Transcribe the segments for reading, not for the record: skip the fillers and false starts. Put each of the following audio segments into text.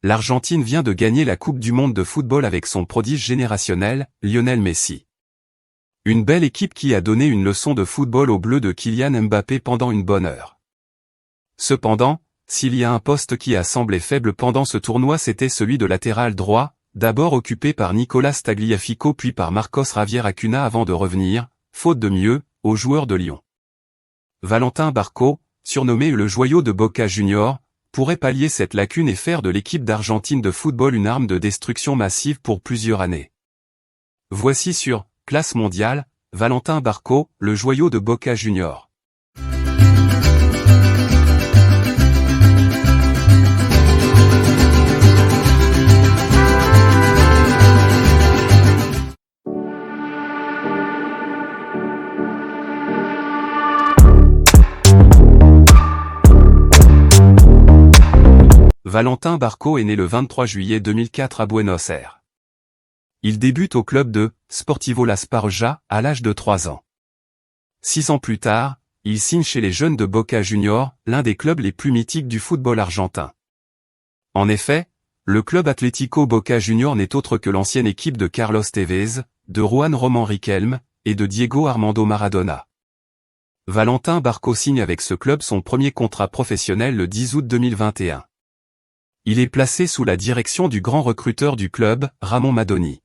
l'Argentine vient de gagner la Coupe du monde de football avec son prodige générationnel, Lionel Messi. Une belle équipe qui a donné une leçon de football aux Bleus de Kylian Mbappé pendant une bonne heure. Cependant, s'il y a un poste qui a semblé faible pendant ce tournoi, c'était celui de latéral droit, d'abord occupé par Nicolas Tagliafico puis par Marcos Javier Acuna avant de revenir, faute de mieux, aux joueurs de Lyon. Valentin Barco, surnommé le joyau de Boca Juniors, pourrait pallier cette lacune et faire de l'équipe d'Argentine de football une arme de destruction massive pour plusieurs années. Voici sur Classe mondiale, Valentin Barco, le joyau de Boca Juniors. Valentin Barco est né le 23 juillet 2004 à Buenos Aires. Il débute au club de Sportivo Las Parjas à l'âge de 3 ans. 6 ans plus tard, il signe chez les jeunes de Boca Juniors, l'un des clubs les plus mythiques du football argentin. En effet, le club Atlético Boca Juniors n'est autre que l'ancienne équipe de Carlos Tevez, de Juan Román Riquelme et de Diego Armando Maradona. Valentin Barco signe avec ce club son premier contrat professionnel le 10 août 2021. Il est placé sous la direction du grand recruteur du club, Ramon Madoni.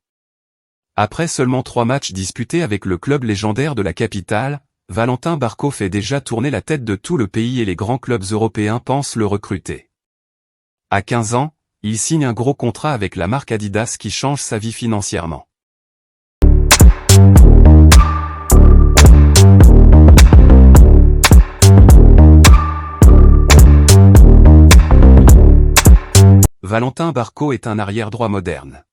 Après seulement 3 matchs disputés avec le club légendaire de la capitale, Valentin Barco fait déjà tourner la tête de tout le pays et les grands clubs européens pensent le recruter. À 15 ans, il signe un gros contrat avec la marque Adidas qui change sa vie financièrement. Valentin Barco est un arrière-droit moderne.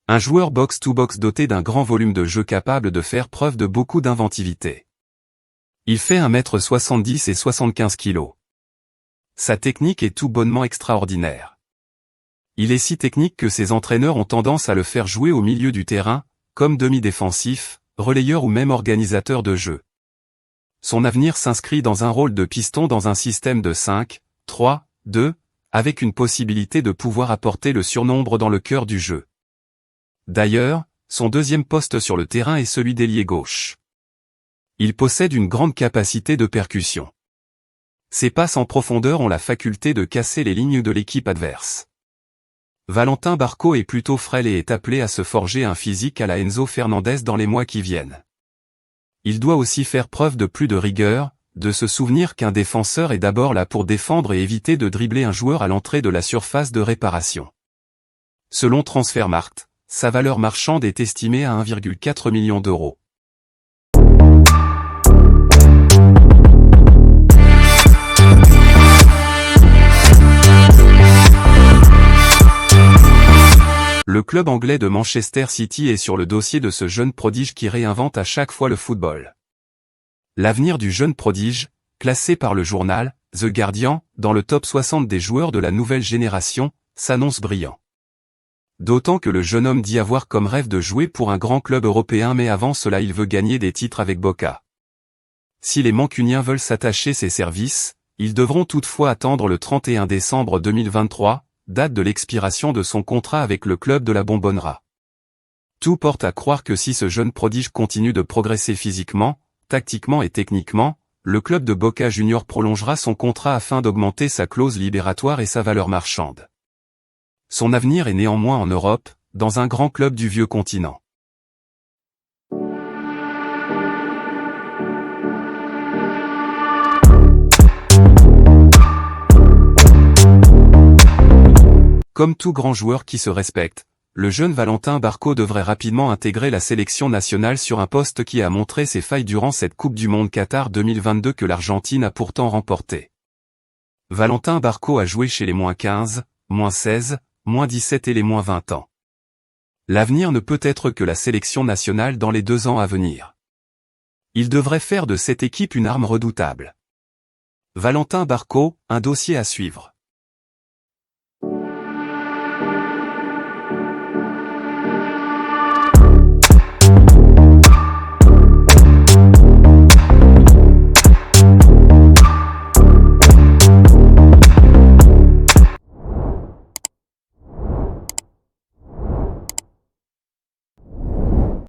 Un joueur box-to-box doté d'un grand volume de jeu capable de faire preuve de beaucoup d'inventivité. Il fait 1m70 et 75 kg. Sa technique est tout bonnement extraordinaire. Il est si technique que ses entraîneurs ont tendance à le faire jouer au milieu du terrain, comme demi-défensif, relayeur ou même organisateur de jeu. Son avenir s'inscrit dans un rôle de piston dans un système de 5-3-2, avec une possibilité de pouvoir apporter le surnombre dans le cœur du jeu. D'ailleurs, son deuxième poste sur le terrain est celui d'ailier gauche. Il possède une grande capacité de percussion. Ses passes en profondeur ont la faculté de casser les lignes de l'équipe adverse. Valentin Barco est plutôt frêle et est appelé à se forger un physique à la Enzo Fernandez dans les mois qui viennent. Il doit aussi faire preuve de plus de rigueur, de se souvenir qu'un défenseur est d'abord là pour défendre et éviter de dribbler un joueur à l'entrée de la surface de réparation. Selon Transfermarkt, sa valeur marchande est estimée à 1,4 million d'euros. Le club anglais de Manchester City est sur le dossier de ce jeune prodige qui réinvente à chaque fois le football. L'avenir du jeune prodige, classé par le journal The Guardian dans le top 60 des joueurs de la nouvelle génération, s'annonce brillant. D'autant que le jeune homme dit avoir comme rêve de jouer pour un grand club européen, mais avant cela il veut gagner des titres avec Boca. Si les Mancuniens veulent s'attacher ses services, ils devront toutefois attendre le 31 décembre 2023, date de l'expiration de son contrat avec le club de la Bombonera. Tout porte à croire que si ce jeune prodige continue de progresser physiquement, tactiquement et techniquement, le club de Boca Juniors prolongera son contrat afin d'augmenter sa clause libératoire et sa valeur marchande. Son avenir est néanmoins en Europe, dans un grand club du vieux continent. Comme tout grand joueur qui se respecte, le jeune Valentin Barco devrait rapidement intégrer la sélection nationale sur un poste qui a montré ses failles durant cette Coupe du Monde Qatar 2022 que l'Argentine a pourtant remportée. Valentin Barco a joué chez les -15, -16, -17 et les -20 ans. L'avenir ne peut être que la sélection nationale dans les 2 ans à venir. Il devrait faire de cette équipe une arme redoutable. Valentin Barco, un dossier à suivre.